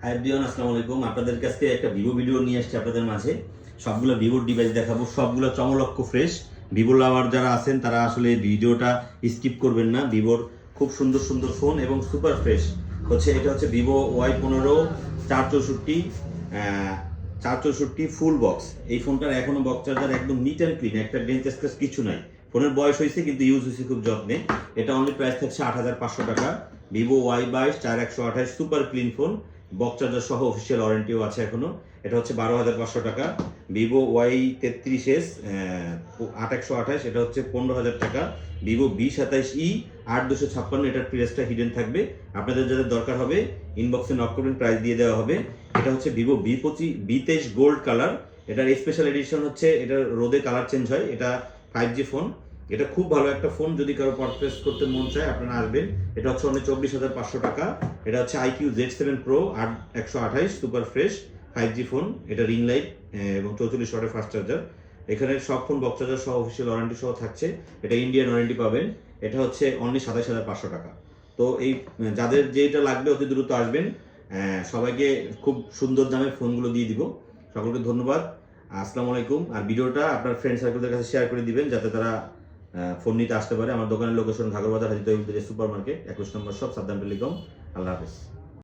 Hi everyone, আসসালামু আলাইকুম। আপনাদের কাছে একটা ভিভো ভিডিও নিয়ে আসছি আপনাদের মাঝে। সবগুলো ভিভোর ডিভাইস দেখাবো, সবগুলো চমলক্ষ ফ্রেশ। ভিভো লাভার যারা আছেন তারা আসলে ভিডিওটা স্কিপ করবেন না। ভিভোর খুব সুন্দর সুন্দর ফোন এবং সুপার ফ্রেশ এটা হচ্ছে ভিভো Y15 464 464 ফুল বক্স। এই ফোনটার এখনো বক্স চার্জার একদম নিট অ্যান্ড ক্লিন, একটা ডেন্ট স্ক্র্যাচ কিছু নাই। ফোনের বয়স হয়েছে কিন্তু ইউজ হয়েছে খুব যত্নে। এটা অনলি প্রাইস থাকছে 8,500 টাকা। Vivo Y22 4128 super clean phone, box charger সহ অফিসিয়াল ওয়ারেন্টিও আছে এখনো। এটা হচ্ছে 12,500 টাকা। ভিভো Y33s 8128, এটা হচ্ছে 15,000 টাকা। ভিভো B27e 8256, এটার প্রাইসটা হিডেন থাকবে। আপনাদের যাদের দরকার হবে ইনবক্সে নক করবেন, প্রাইস দিয়ে দেওয়া হবে। এটা হচ্ছে ভিভো B23 গোল্ড কালার। এটার স্পেশাল এডিশন হচ্ছে, এটার রোদে কালার চেঞ্জ হয়। এটা 5G ফোন। এটা খুব ভালো একটা ফোন, যদি কারো পারচেজ করতে মন চায় আপনারা আসবেন। এটা হচ্ছে অনেক 24,500 টাকা। এটা হচ্ছে IQ Z7 Pro 128 super fresh 5G phone. এটা রিং লাইট এবং 44 ওয়াটের ফাস্ট চার্জার। এখানে সব ফোন বক্স চার্জার সহ অফিসিয়াল ওয়ারেন্টি সহ থাকছে। এটা ইন্ডিয়ান ওয়ারেন্টি পাবেন। এটা হচ্ছে অনলি 27,500 টাকা। তো এই যাদের যেটা লাগবে অতি দ্রুত আসবেন। সবাইকে খুব সুন্দর দামে ফোনগুলো দিয়ে দিব। সকলকে ধন্যবাদ। আসসালামু আলাইকুম। আর ভিডিওটা আপনার ফ্রেন্ড সার্কেলদের কাছে শেয়ার করে দিবেন যাতে তারা ফোন নিতে আসতে পারে। আমার দোকানের লোকেশন ঘাগরবাজার হাজী তৈয়ব সুপার মার্কেট, 21 নম্বর শপ, সাদ্দাম টেলিকম। আল্লাহ হাফেজ।